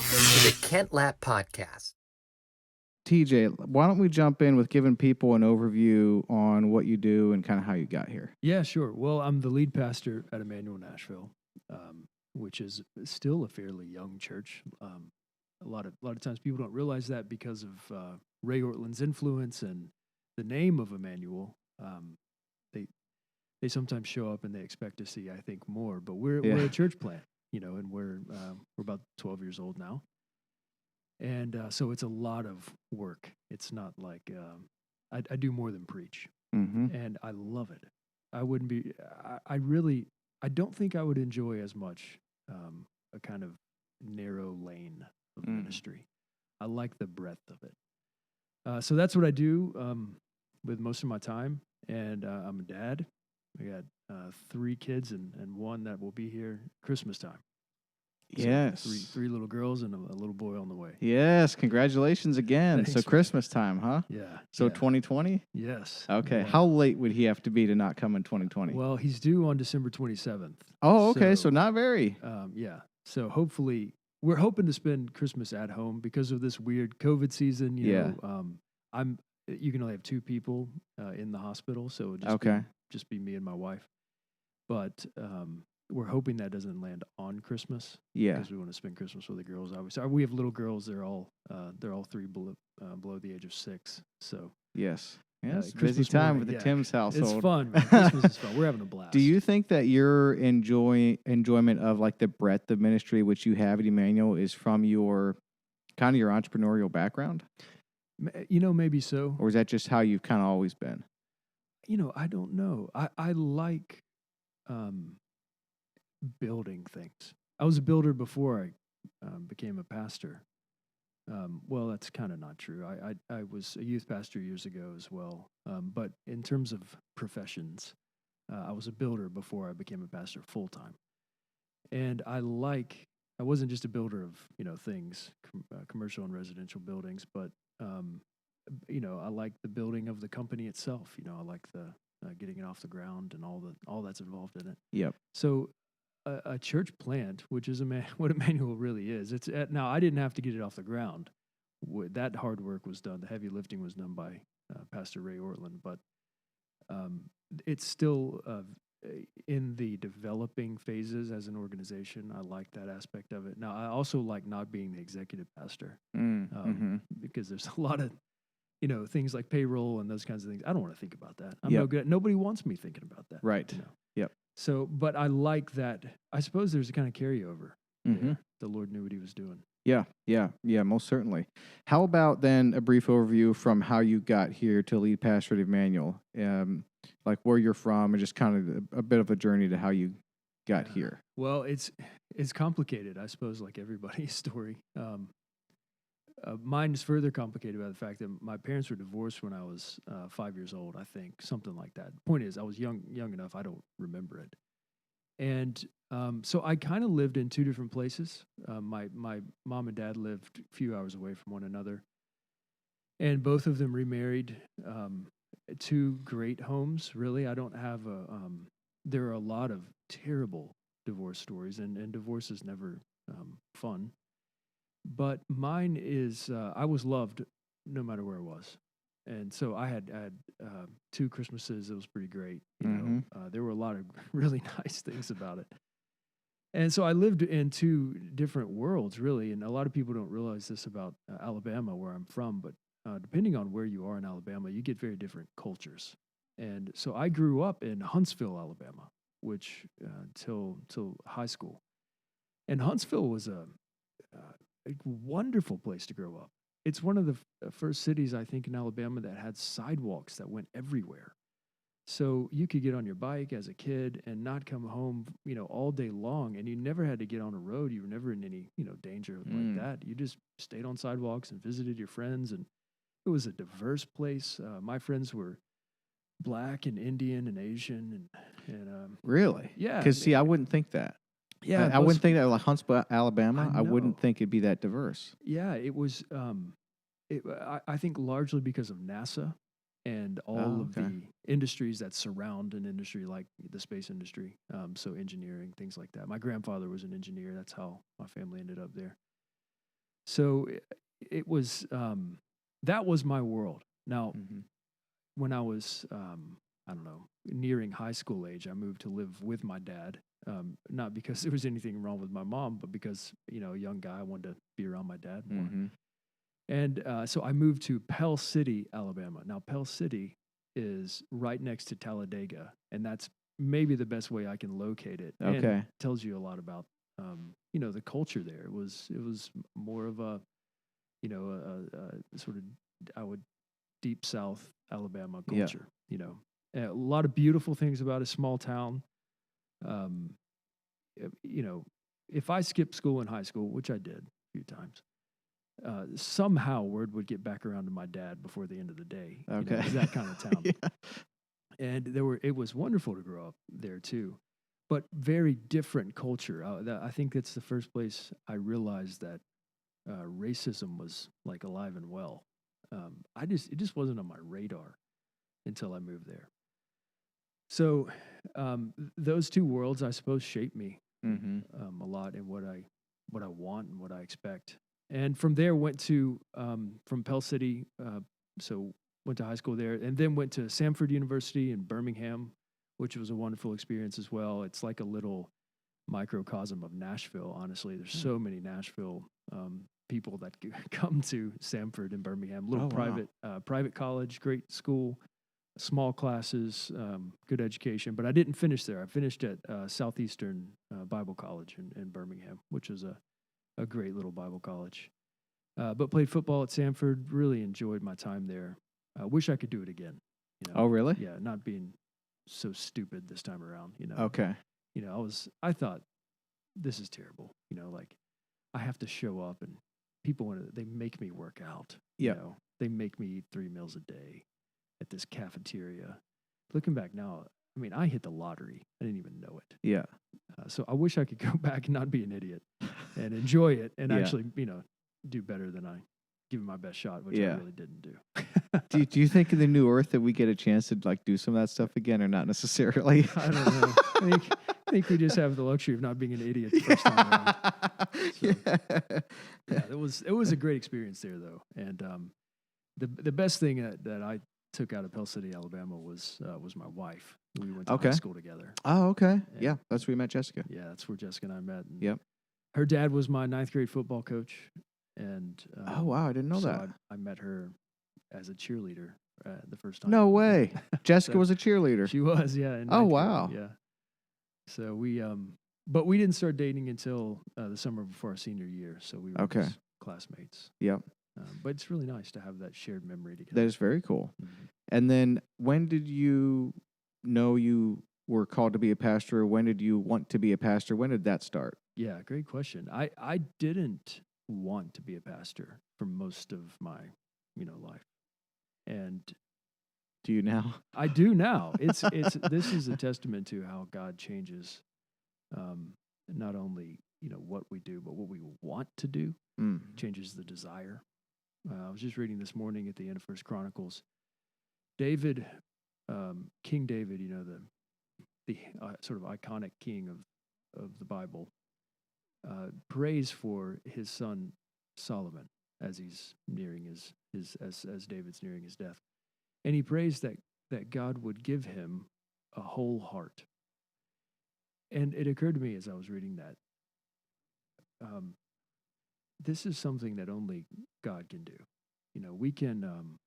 Welcome to the Kent Lapp Podcast. TJ, why don't we jump in with giving people an overview on what you do and kind of how you got here? Yeah, sure. Well, I'm the lead pastor at Emmanuel Nashville, which is still a fairly young church. A lot of times people don't realize that because of Ray Ortland's influence and the name of Emmanuel. They sometimes show up and they expect to see, I think, more. But we're a church plant, and we're about 12 years old now. And so it's a lot of work. It's not like I do more than preach, and I love it. I wouldn't be. I don't think I would enjoy as much a kind of narrow lane of ministry. I like the breadth of it. So that's what I do with most of my time. And I'm a dad. I got 3 kids and one that will be here Christmas time. Yes. So three little girls and a little boy on the way. Yes. Congratulations again. Thanks, so Christmas time, huh? Yeah. So 2020? Yes. Okay. Yeah. How late would he have to be to not come in 2020? Well, he's due on December 27th. Oh, okay. So not very. Yeah. So hopefully, we're hoping to spend Christmas at home because of this weird COVID season. You know, you can only have 2 people in the hospital, so it would just be me and my wife. But we're hoping that doesn't land on Christmas. Yeah, because we want to spend Christmas with the girls. Obviously, we have little girls. They're all 3 below the age of 6. So yes, busy Christmas time morning, with the Tim's household. It's fun, man. Christmas is fun. We're having a blast. Do you think that your enjoyment of like the breadth of ministry which you have at Emmanuel is from your kind of your entrepreneurial background? Maybe so. Or is that just how you've kind of always been? I don't know. I like building things. I was a builder before I became a pastor. Well, that's kind of not true. I was a youth pastor years ago as well. But in terms of professions, I was a builder before I became a pastor full time. And I wasn't just a builder of, things, commercial and residential buildings, but, I like the building of the company itself. I like the getting it off the ground and all that's involved in it. Yep. So a church plant, which is what Emmanuel really is. Now I didn't have to get it off the ground. That hard work was done. The heavy lifting was done by Pastor Ray Ortland, but it's still in the developing phases as an organization. I like that aspect of it. Now I also like not being the executive pastor because there's a lot of things like payroll and those kinds of things. I don't want to think about that. I'm no good. Nobody wants me thinking about that. Right. Yep. So, but I like that. I suppose there's a kind of carryover. The Lord knew what he was doing. Yeah, most certainly. How about then a brief overview from how you got here to lead pastor at Emmanuel, like where you're from and just kind of a bit of a journey to how you got here. Well, it's complicated, I suppose, like everybody's story. Mine is further complicated by the fact that my parents were divorced when I was 5 years old, I think, something like that. The point is, I was young enough, I don't remember it. And so I kind of lived in 2 different places. My mom and dad lived a few hours away from one another. And both of them remarried. 2 great homes, really. I don't have there are a lot of terrible divorce stories, and divorce is never fun. But mine is, I was loved no matter where I was. And so I had 2 Christmases. It was pretty great. There were a lot of really nice things about it. And so I lived in 2 different worlds, really. And a lot of people don't realize this about Alabama, where I'm from. But depending on where you are in Alabama, you get very different cultures. And so I grew up in Huntsville, Alabama, which till high school. And Huntsville was a wonderful place to grow up. It's one of the first cities, I think, in Alabama that had sidewalks that went everywhere. So you could get on your bike as a kid and not come home, all day long, and you never had to get on a road. You were never in any, danger like that. You just stayed on sidewalks and visited your friends, and it was a diverse place. My friends were Black and Indian and Asian, and really, yeah. Because I wouldn't think that. Yeah, I wouldn't think that like Huntsville, Alabama. I wouldn't think it'd be that diverse. Yeah, it was. I think largely because of NASA and all of the industries that surround an industry like the space industry. So engineering, things like that. My grandfather was an engineer. That's how my family ended up there. So it was, that was my world. Now, Mm-hmm. when I was, I don't know, nearing high school age, I moved to live with my dad. Not because there was anything wrong with my mom, but because, a young guy, I wanted to be around my dad more. Mm-hmm. And so I moved to Pell City, Alabama. Now, Pell City is right next to Talladega, and that's maybe the best way I can locate it. And Okay. it tells you a lot about, the culture there. It was more of a, a sort of, I would deep South Alabama Yeah. culture. A lot of beautiful things about a small town. Um, if I skipped school in high school, which I did a few times, somehow word would get back around to my dad before the end of the day. Okay. It was that kind of town. Yeah. And it was wonderful to grow up there too, but very different culture. I think that's the first place I realized that racism was like alive and well. It just wasn't on my radar until I moved there. So those two worlds, I suppose, shaped me Mm-hmm. a lot in what I want and what I expect. And from there, went to from Pell City, so went to high school there, and then went to Samford University in Birmingham, which was a wonderful experience as well. It's like a little microcosm of Nashville. Honestly, there's so many Nashville people that come to Samford in Birmingham. Little private college, great school, small classes, good education. But I didn't finish there. I finished at Southeastern Bible College in Birmingham, which is a great little Bible college. But played football at Samford. Really enjoyed my time there. Wish I could do it again. Oh, really? Yeah, not being so stupid this time around. Okay. I thought this is terrible. Like I have to show up and people they make me work out. Yeah. They make me eat 3 meals a day at this cafeteria. Looking back now, I mean, I hit the lottery. I didn't even know it. Yeah. So I wish I could go back and not be an idiot and enjoy it and Yeah. actually, do better than I give it my best shot, which Yeah. I really didn't do. Do you think in the new earth that we get a chance to like do some of that stuff again, or not necessarily? I don't know. I think we just have the luxury of not being an idiot the first time around. So, yeah, it was a great experience there though, and the best thing that I took out of Pell City, Alabama was my wife. We went to high school together. Oh, okay. And, yeah, that's where we met Jessica. Yeah, that's where Jessica and I met. And Yep. her dad was my 9th grade football coach, and Oh, wow, I didn't know so that. I met her as a cheerleader the first time. No way. Jessica So was a cheerleader. She was, yeah. In Oh, 9th grade, wow. yeah. So but we didn't start dating until the summer before our senior year. So we were just classmates. Yep. But it's really nice to have that shared memory together. That is very cool. Mm-hmm. And then when did you know you were called to be a pastor? When did you want to be a pastor? When did that start? Yeah, great question. I didn't want to be a pastor for most of my, life. And Do you now? I do now. It's this is a testament to how God changes not only, what we do, but what we want to do. Changes the desire. I was just reading this morning at the end of First Chronicles. David, King David, the sort of iconic king of the Bible, prays for his son Solomon as he's nearing as David's nearing his death, and he prays that God would give him a whole heart. And it occurred to me as I was reading that this is something that only God can do. We can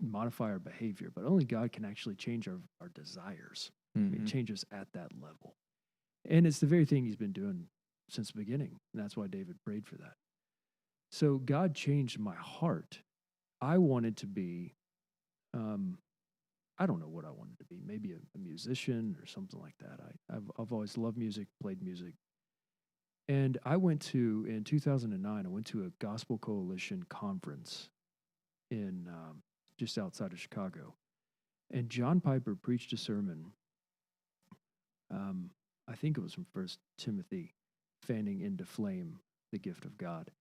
modify our behavior, but only God can actually change our desires. It changes at that level. And it's the very thing he's been doing since the beginning. And that's why David prayed for that. So God changed my heart. I wanted to be, I don't know what I wanted to be, maybe a musician or something like that. I've always loved music, played music. And in 2009, I went to a Gospel Coalition conference in just outside of Chicago. And John Piper preached a sermon, I think it was from 1 Timothy, fanning into flame the gift of God.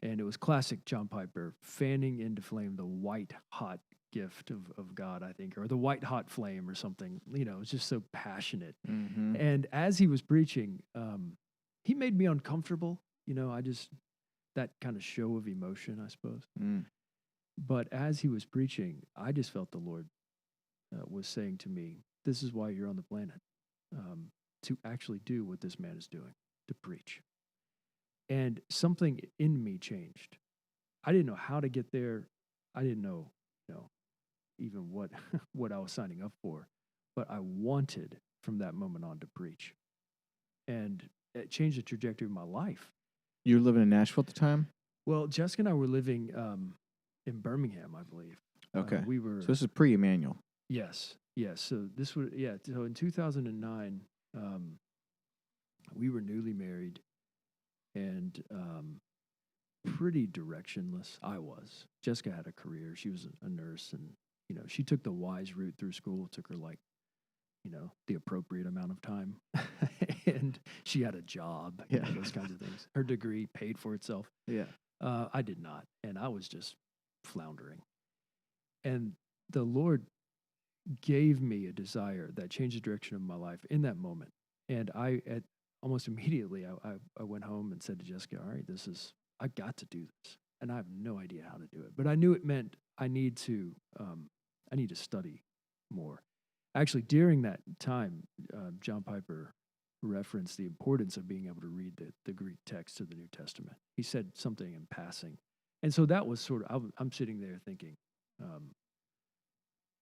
And it was classic John Piper, fanning into flame the white hot gift of God, I think, or the white hot flame or something. It was just so passionate. And as he was preaching, he made me uncomfortable. I just that kind of show of emotion, I suppose. Mm. But as he was preaching, I just felt the Lord was saying to me, "This is why you're on the planet, to actually do what this man is doing, to preach." And something in me changed. I didn't know how to get there. I didn't know, even what what I was signing up for, but I wanted from that moment on to preach, and it changed the trajectory of my life. You were living in Nashville at the time? Well, Jessica and I were living in Birmingham, I believe. Okay. We were. So this is pre-Emmanuel. Yes, yes. So this was So in 2009, we were newly married and pretty directionless. I was. Jessica had a career. She was a nurse, and she took the wise route through school. It took her like the appropriate amount of time, and she had a job. Yeah. Those kinds of things. Her degree paid for itself. Yeah. I did not, and I was just floundering. And the Lord gave me a desire that changed the direction of my life in that moment. And almost immediately, I went home and said to Jessica, "All right, I got to do this." And I have no idea how to do it, but I knew it meant I need to study more. Actually, during that time, John Piper referenced the importance of being able to read the Greek text of the New Testament. He said something in passing. And so that was sort of, I'm sitting there thinking,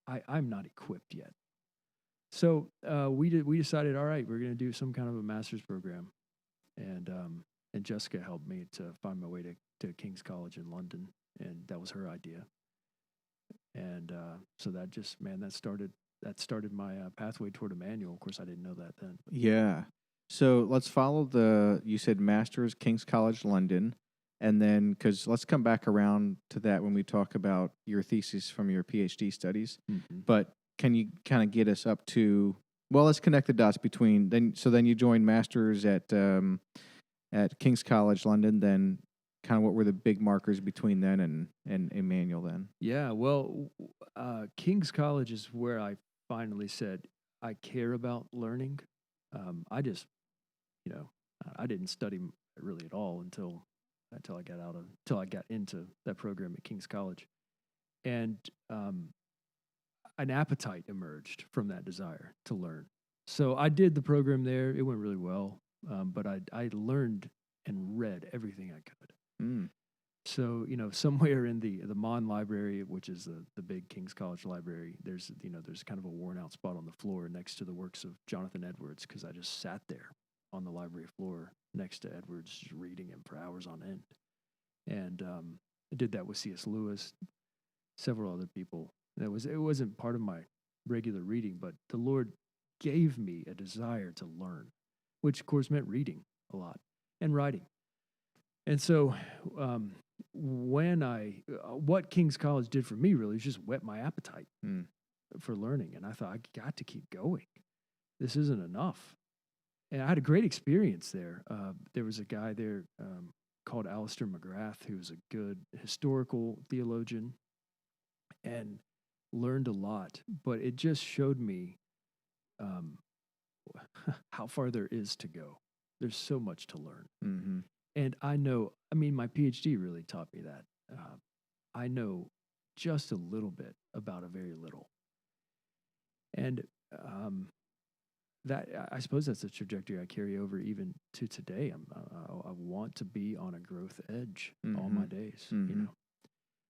I'm not equipped yet. So we decided, all right, we're going to do some kind of a master's program. And Jessica helped me to find my way to King's College in London. And that was her idea. And so that started my pathway toward Emmanuel. Of course, I didn't know that then. Yeah. So let's follow you said Masters, King's College, London. And then, because let's come back around to that when we talk about your thesis from your PhD studies. Mm-hmm. But can you kind of get us up to, well, let's connect the dots between, then you joined Masters at King's College, London. Then kind of what were the big markers between then and Emmanuel then? Yeah, well, King's College is where I finally said, I care about learning. I just, I didn't study really at all until I got into that program at King's College. And an appetite emerged from that desire to learn. So I did the program there. It went really well. But I learned and read everything I could. Mm. So, somewhere in the Mon Library, which is the big King's College library, there's kind of a worn out spot on the floor next to the works of Jonathan Edwards, because I just sat there on the library floor next to Edwards, just reading him for hours on end. And I did that with C.S. Lewis, several other people. It wasn't part of my regular reading, but the Lord gave me a desire to learn, which of course meant reading a lot and writing. And so what King's College did for me really is just whet my appetite for learning. And I thought, I got to keep going. This isn't enough. And I had a great experience there. There was a guy there called Alistair McGrath, who was a good historical theologian, and learned a lot. But it just showed me how far there is to go. There's so much to learn. Mm-hmm. And my PhD really taught me that. I know just a little bit about a very little. And I suppose that's a trajectory I carry over even to today. I want to be on a growth edge all my days,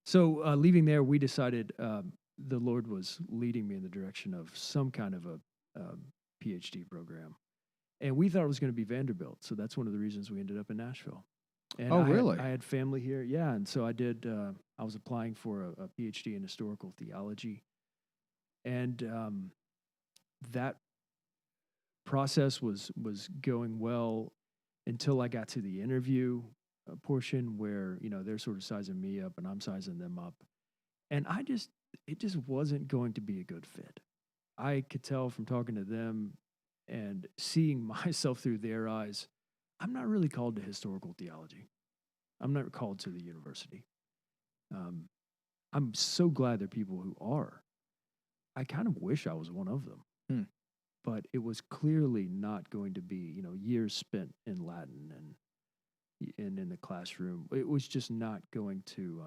So leaving there, we decided the Lord was leading me in the direction of some kind of a PhD program. And we thought it was going to be Vanderbilt. So that's one of the reasons we ended up in Nashville. And really? I had family here. Yeah. And so I did, I was applying for a PhD in historical theology. And that process was going well until I got to the interview portion where, they're sort of sizing me up and I'm sizing them up. And it just wasn't going to be a good fit. I could tell from talking to them and seeing myself through their eyes, I'm not really called to historical theology. I'm not called to the university. I'm so glad there are people who are. I kind of wish I was one of them. But it was clearly not going to be, years spent in Latin and, and in the classroom, it was just not going to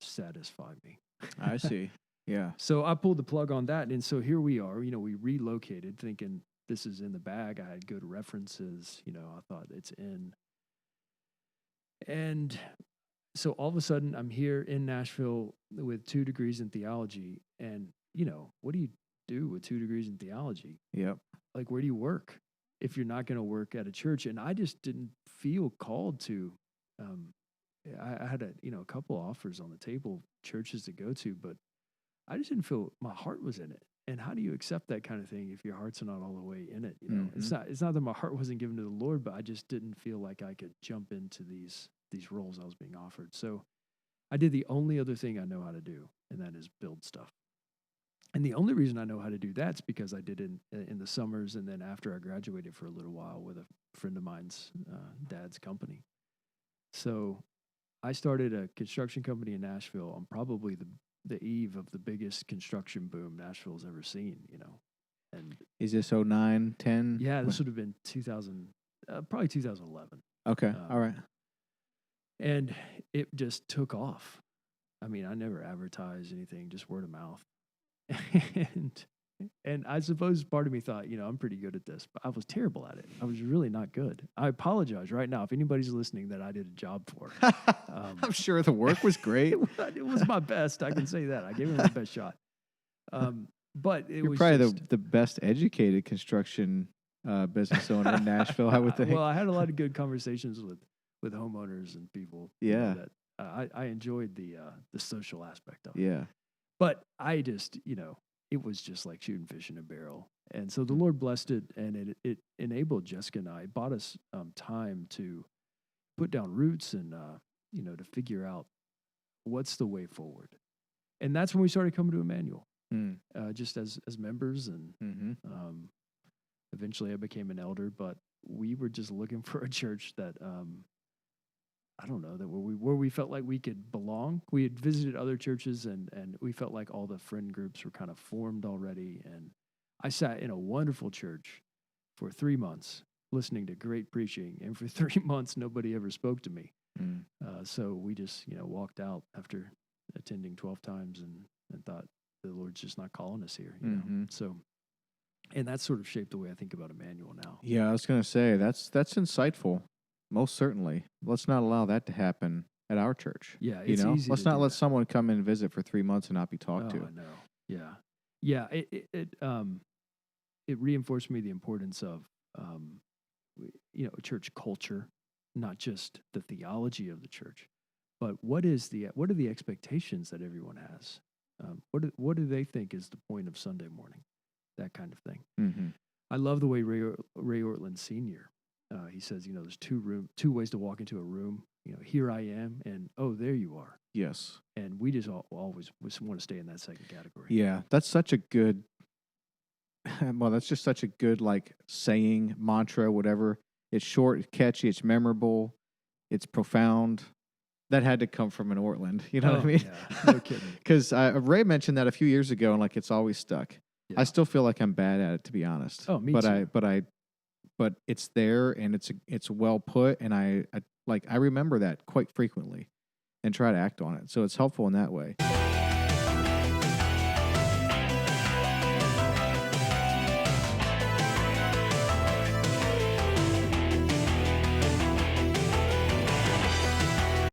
satisfy me. I see. Yeah. So I pulled the plug on that. And so here we are, we relocated thinking this is in the bag. I had good references, I thought it's in. And so all of a sudden I'm here in Nashville with 2 degrees in theology. And, what do you do with 2 degrees in theology? Yep. Like, where do you work if you're not going to work at a church? And I just didn't feel called to. I had a couple offers on the table, churches to go to, but I just didn't feel my heart was in it. And how do you accept that kind of thing if your heart's not all the way in it? It's not that my heart wasn't given to the Lord, but I just didn't feel like I could jump into these roles I was being offered. So I did the only other thing I know how to do, and that is build stuff. And the only reason I know how to do that's because I did it in the summers, and then after I graduated for a little while with a friend of mine's dad's company. So I started a construction company in Nashville on probably the eve of the biggest construction boom Nashville's ever seen, And Is this 09, 10? yeah, this would have been 2000, probably 2011. Okay. All right. And it just took off. I mean, I never advertised anything, just word of mouth. And I suppose part of me thought, I'm pretty good at this, but I was terrible at it. I was really not good. I apologize right now if anybody's listening that I did a job for. I'm sure the work was great. It was my best. I can say that. I gave it my best shot. But it You're was probably just, the best educated construction business owner in Nashville, I would think. Well, I had a lot of good conversations with homeowners and people. Yeah. That I enjoyed the social aspect of it. Yeah. But I just, it was just like shooting fish in a barrel. And so the Lord blessed it, and it enabled Jessica and I, it bought us time to put down roots and, to figure out what's the way forward. And that's when we started coming to Emmanuel, just as members. And eventually I became an elder, but we were just looking for a church that, I don't know, that where we felt like we could belong. We had visited other churches, and we felt like all the friend groups were kind of formed already. And I sat in a wonderful church for 3 months listening to great preaching, and for 3 months nobody ever spoke to me. So we just walked out after attending 12 times and thought the Lord's just not calling us here. So, and that sort of shaped the way I think about Emmanuel now. Yeah, I was going to say that's insightful. Most certainly. Let's not allow that to happen at our church. Yeah, it's easy. Let's not let someone come in and visit for 3 months and not be talked to. I know. Yeah. It reinforced me the importance of church culture, not just the theology of the church, but what are the expectations that everyone has? What do they think is the point of Sunday morning? That kind of thing. Mm-hmm. I love the way Ray Ortlund Sr. He says, there's two ways to walk into a room. Here I am, and oh, there you are. Yes. And we just always want to stay in that second category. Yeah, that's such a good. Well, that's just such a good saying, mantra, whatever. It's short, it's catchy, it's memorable, it's profound. That had to come from an Ortlund. You know what I mean? Yeah, no kidding. Because Ray mentioned that a few years ago, and it's always stuck. Yeah. I still feel like I'm bad at it, to be honest. Oh, me too. But it's there, and it's well put, and I remember that quite frequently and try to act on it. So it's helpful in that way.